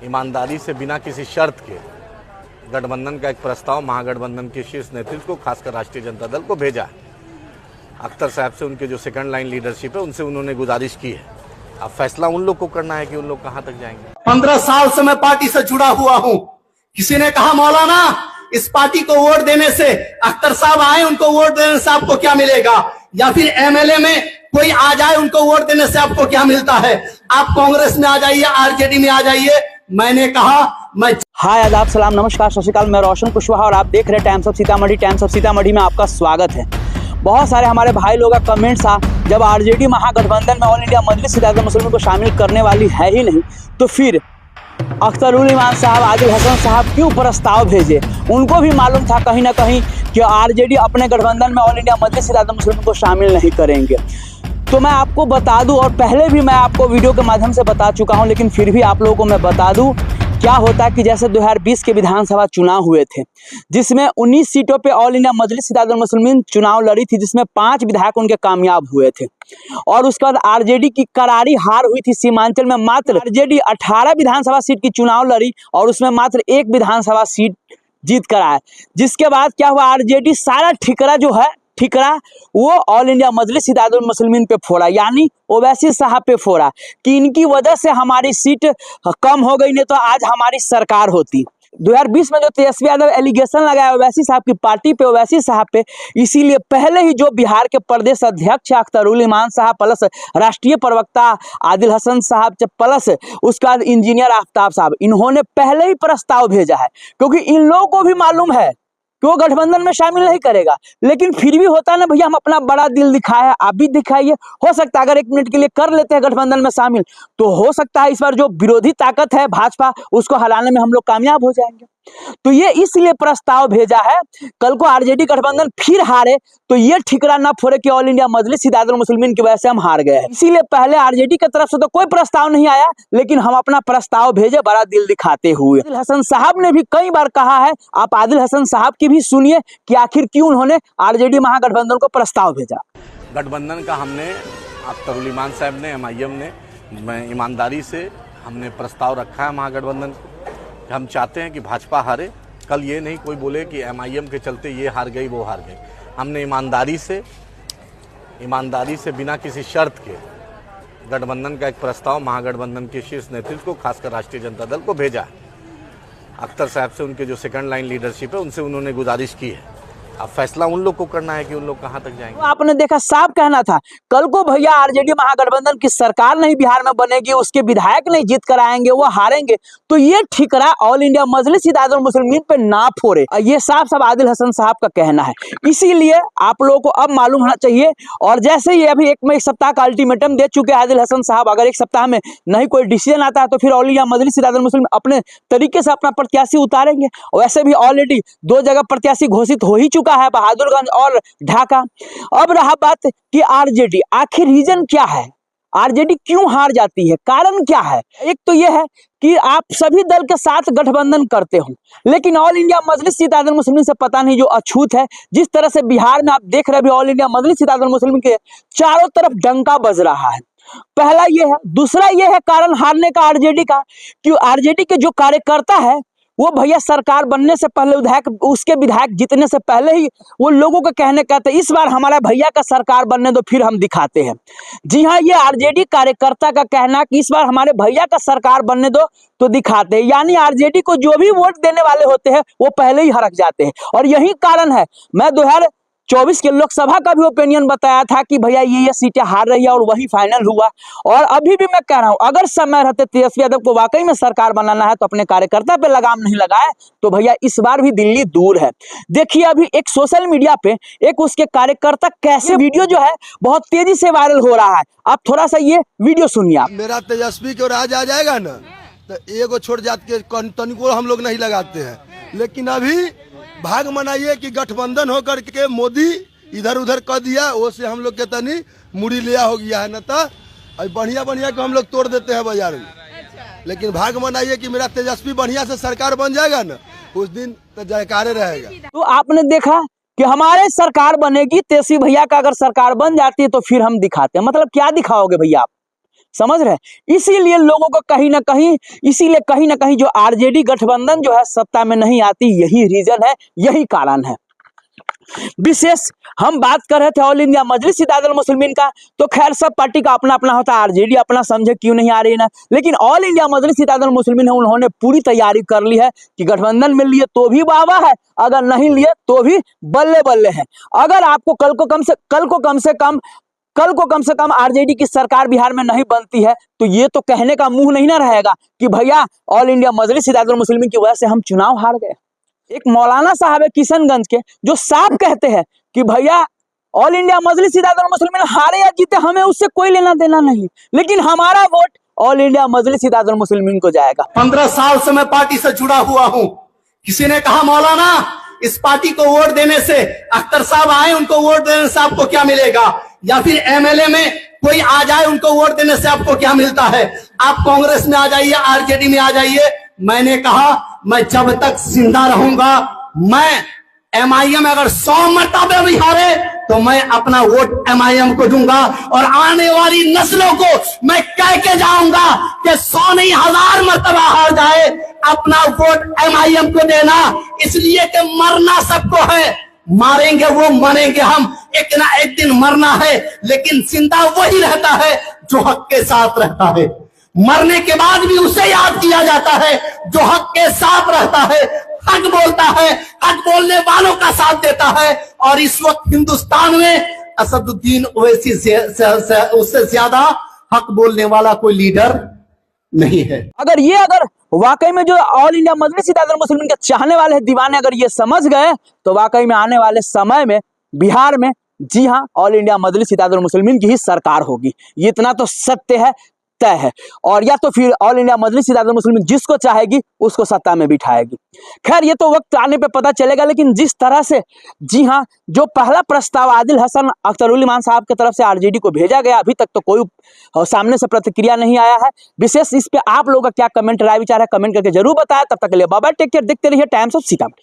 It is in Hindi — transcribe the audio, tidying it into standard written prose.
ईमानदारी से बिना किसी शर्त के गठबंधन का एक प्रस्ताव महागठबंधन के शीर्ष नेतृत्व को, खासकर राष्ट्रीय जनता दल को भेजा है। अख्तर साहब से उनके जो सेकंड लाइन लीडरशिप है उनसे उन्होंने गुजारिश की है। अब फैसला उन लोग को करना है कि उन लोग कहां तक जाएंगे। 15 साल से मैं पार्टी से जुड़ा हुआ हूं। किसी ने कहा मौलाना इस पार्टी को वोट देने से, अख्तर साहब आए उनको वोट देने से आपको क्या मिलेगा, या फिर एमएलए में कोई आ जाए उनको वोट देने से आपको क्या मिलता है। आप कांग्रेस में आ जाइए, आरजेडी में आ जाइए। मैंने कहा मैं हाय आदाब सलाम नमस्कार सत श्री अकाल, मैं रोशन कुशवाहा और आप देख रहे हैं times of Sitamarhi. Times of Sitamarhi में आपका स्वागत है। बहुत सारे हमारे भाई लोगों का कमेंट्स आ, जब आरजेडी महागठबंधन में ऑल इंडिया मजलिस इत्तेहादुल मुस्लिमीन को शामिल करने वाली है ही नहीं, तो फिर अख्तरुल ईमान साहब, आदिल हसन साहब क्यों प्रस्ताव भेजे। उनको भी मालूम था कहीं ना कहीं कि आरजेडी अपने गठबंधन में ऑल इंडिया मजलिस इत्तेहादुल मुस्लिमीन को शामिल नहीं करेंगे। तो मैं आपको बता दूं, और पहले भी मैं आपको वीडियो के माध्यम से बता चुका हूं, लेकिन फिर भी आप लोगों को मैं बता दूं क्या होता है कि जैसे 2020 के विधानसभा चुनाव हुए थे, जिसमें 19 सीटों पे ऑल इंडिया मजलिस इत्तेहादुल मुस्लिमीन चुनाव लड़ी थी, जिसमें 5 विधायक उनके कामयाब हुए थे। और उसके बाद आरजेडी की करारी हार हुई थी सीमांचल में। मात्र आरजेडी 18 विधानसभा सीट की चुनाव लड़ी और उसमें मात्र 1 विधानसभा सीट जीत कर आए। जिसके बाद क्या हुआ, आरजेडी सारा ठिकरा जो है वो ऑल इंडिया मजलिस इत्तेहादुल मुस्लिमीन पे फोड़ा, यानी ओवैसी साहब पे फोड़ा कि इनकी वजह से हमारी सीट कम हो गई, नहीं तो आज हमारी सरकार होती। 2020 में जो तेजस्वी यादव एलिगेशन लगाया ओवैसी साहब की पार्टी पे, ओवैसी साहब पे, इसीलिए पहले ही जो बिहार के प्रदेश अध्यक्ष अख्तरुल ईमान साहब प्लस राष्ट्रीय प्रवक्ता आदिल हसन साहब प्लस उसके बाद इंजीनियर आफ्ताब साहब, इन्होंने पहले ही प्रस्ताव भेजा है, क्योंकि इन लोगों को भी मालूम है कि वो गठबंधन में शामिल नहीं करेगा। लेकिन फिर भी होता है ना भैया, हम अपना बड़ा दिल दिखाया, आप भी दिखाइए। हो सकता है अगर 1 मिनट के लिए कर लेते हैं गठबंधन में शामिल, तो हो सकता है इस बार जो विरोधी ताकत है भाजपा, उसको हराने में हम लोग कामयाब हो जाएंगे। तो ये इसलिए प्रस्ताव भेजा है, कल को आरजेडी गठबंधन फिर हारे तो ये ठिकरा ना फोड़े कि ऑल इंडिया मजलिस इत्तेहादुल मुस्लिमीन की वजह से हम हार गए हैं। इसीलिए पहले आरजेडी की तरफ से तो कोई प्रस्ताव नहीं आया, लेकिन हम अपना प्रस्ताव भेजे बड़ा दिल दिखाते हुए। आदिल हसन साहब ने भी कई बार कहा है, आप आदिल हसन साहब की भी सुनिए कि आखिर क्यों उन्होंने आरजेडी महागठबंधन को प्रस्ताव भेजा। गठबंधन का हमने अख्तरुल ईमान साहब ने, एमआईएम ने, ईमानदारी से हमने प्रस्ताव रखा है महागठबंधन को। हम चाहते हैं कि भाजपा हारे। कल ये नहीं कोई बोले कि एमआईएम के चलते ये हार गई वो हार गई। हमने ईमानदारी से बिना किसी शर्त के गठबंधन का एक प्रस्ताव महागठबंधन के शीर्ष नेतृत्व को, खासकर राष्ट्रीय जनता दल को भेजा है। अख्तर साहब से उनके जो सेकंड लाइन लीडरशिप है उनसे उन्होंने गुजारिश की है। अब फैसला उन लोग को करना है कि उन लोग कहां तक जाएंगे। तो आपने देखा, साफ कहना था कल को भैया आरजेडी महागठबंधन की सरकार नहीं बिहार में बनेगी, उसके विधायक नहीं जीत कर आएंगे, वो हारेंगे, तो ये ठिकरा ऑल इंडिया मजलिस इत्तेहादुल मुस्लिमीन पे ना फोड़े। ये साफ साफ आदिल हसन साहब का कहना है। इसीलिए आप लोगों को अब मालूम होना चाहिए। और जैसे ही अभी एक सप्ताह का अल्टीमेटम दे चुके हैं आदिल हसन साहब, अगर 1 सप्ताह में नहीं कोई डिसीजन आता है तो फिर ऑल इंडिया मजलिस इत्तेहादुल मुस्लिमीन अपने तरीके से अपना प्रत्याशी उतारेंगे। वैसे भी ऑलरेडी 2 जगह प्रत्याशी घोषित हो ही चुका है, बहादुरगंज और ढाका। अब रहा बात कि आरजेडी, आखिर रीजन क्या है, आरजेडी क्यों हार जाती है, कारण क्या है। एक तो यह है कि आप सभी दल के साथ गठबंधन करते हो, लेकिन ऑल इंडिया मजलिस इत्तेहादुल मुस्लिमीन से पता नहीं जो अछूत है। जिस तरह से बिहार में आप देख रहे हैं ऑल इंडिया मजलिस इत्तेहादुल मुस्लिमीन के चारों तरफ डंका बज रहा है। पहला ये है। दूसरा ये है कारण हारने का आरजेडी का, कि आरजेडी के जो कार्यकर्ता है वो भैया सरकार बनने से पहले, उसके विधायक जीतने से पहले ही वो लोगों को कहते इस बार हमारा भैया का सरकार बनने दो फिर हम दिखाते हैं। जी हाँ, ये आरजेडी कार्यकर्ता का कहना कि इस बार हमारे भैया का सरकार बनने दो तो दिखाते हैं, यानी आरजेडी को जो भी वोट देने वाले होते हैं वो पहले ही हरक जाते हैं। और यही कारण है, मैं 2024 के लोकसभा का भी ओपिनियन बताया था कि भैया ये सीटें हार रही है और वही फाइनल हुआ। और अभी भी मैं कह रहा हूं, अगर समय रहते तेजस्वी यादव को वाकई में सरकार बनाना है तो अपने कार्यकर्ता पे लगाम नहीं लगाए तो भैया इस बार भी दिल्ली दूर है। देखिए अभी एक सोशल मीडिया पे एक उसके कार्यकर्ता कैसे वीडियो जो है बहुत तेजी से वायरल हो रहा है। आप थोड़ा सा ये वीडियो सुनिए। आप मेरा तेजस्वी को राज आ जाएगा ना तो एगो छोड़ जात के तनिको हम लोग नहीं लगाते हैं, लेकिन अभी भाग मनाइए कि गठबंधन होकर के मोदी इधर उधर कर दिया, वो से हम लोग के तनी मुड़ी लिया हो गया है ना, तो बढ़िया बढ़िया को हम लोग तोड़ देते हैं बाजार में। लेकिन भाग मनाइए कि मेरा तेजस्वी बढ़िया से सरकार बन जाएगा ना, उस दिन तो जयकारे रहेगा। तो आपने देखा कि हमारे सरकार बनेगी, तेजस्वी भैया का अगर सरकार बन जाती है तो फिर हम दिखाते हैं। मतलब क्या दिखाओगे भैया आप, समझ रहे हैं? इसीलिए लोगों को कहीं ना कहीं जो आरजेडी गठबंधन जो है सत्ता में नहीं आती, यही रीजन है, यही कारण है। विशेष हम बात कर रहे थे ऑल इंडिया मजलिस इत्तेहादुल मुस्लिमीन का, तो खैर सब पार्टी का अपना अपना होता है, आरजेडी अपना समझे क्यों नहीं आ रही है ना, लेकिन ऑल इंडिया मजलिस इत्तेहादुल मुस्लिमीन है, उन्होंने पूरी तैयारी कर ली है कि गठबंधन में लिए तो भी वाह है, अगर नहीं लिए तो भी बल्ले बल्ले है। अगर आपको कल को कम से कम आरजेडी की सरकार बिहार में नहीं बनती है, तो ये तो कहने का मुंह नहीं ना रहेगा कि भैया ऑल इंडिया मजलिस इत्तेहादुल मुस्लिमीन की वजह से हम चुनाव हार गए। एक मौलाना साहब है किशनगंज के, जो साफ कहते हैं कि भैया ऑल इंडिया मजलिस इत्तेहादुल मुस्लिमीन हारे या जीते हमें उससे कोई लेना देना नहीं, लेकिन हमारा वोट ऑल इंडिया मजलिस इत्तेहादुल मुस्लिमीन को जाएगा। 15 साल से मैं पार्टी से जुड़ा हुआ हूं। किसी ने कहा मौलाना इस पार्टी को वोट देने से, अख्तर साहब आए उनको वोट देने से आपको क्या मिलेगा, या फिर एमएलए में कोई आ जाए उनको वोट देने से आपको क्या मिलता है, आप कांग्रेस में आ जाइए, आरजेडी में आ जाइए। मैंने कहा मैं जब तक जिंदा रहूंगा, मैं एमआईएम अगर 100 मरतबे भी हारे तो मैं अपना वोट एमआईएम को दूंगा, और आने वाली नस्लों को मैं कह के जाऊंगा कि 100 नहीं 1000 मरतबा हार जाए, अपना वोट एमआईएम को देना, इसलिए कि मरना सबको है, मारेंगे वो मरेंगे हम, एक ना एक दिन मरना है, लेकिन जिंदा वही रहता है जो हक के साथ रहता है। मरने के बाद भी उसे याद किया जाता है जो हक के साथ रहता है, हक बोलता है, हक बोलने वालों का साथ देता है। और इस वक्त हिंदुस्तान में असदुद्दीन ओवैसी उससे ज्यादा हक बोलने वाला कोई लीडर नहीं है। अगर वाकई में जो ऑल इंडिया मजलिस इत्तेहादुल मुस्लिमीन के चाहने वाले हैं दीवाने, अगर ये समझ गए तो वाकई में आने वाले समय में बिहार में, जी हाँ, ऑल इंडिया मजलिस इत्तेहादुल मुस्लिमीन की ही सरकार होगी। ये इतना तो सत्य है, तय है। और या तो फिर ऑल इंडिया मजलिस इत्तेहादुल मुस्लिमीन जिसको चाहेगी उसको सत्ता में बिठाएगी। खैर ये तो वक्त आने पे पता चलेगा, लेकिन जिस तरह से, जी हाँ, जो पहला प्रस्ताव आदिल हसन अख्तरुल इमान साहब की तरफ से आरजेडी को भेजा गया, अभी तक तो कोई सामने से प्रतिक्रिया नहीं आया है। विशेष इस पे आप लोगों का क्या कमेंट राय विचार है, कमेंट करके जरूर बताएं। तब तक के लिए बाय बाय, टेक केयर, देखते रहिए टाइम्स ऑफ सीतामढ़ी।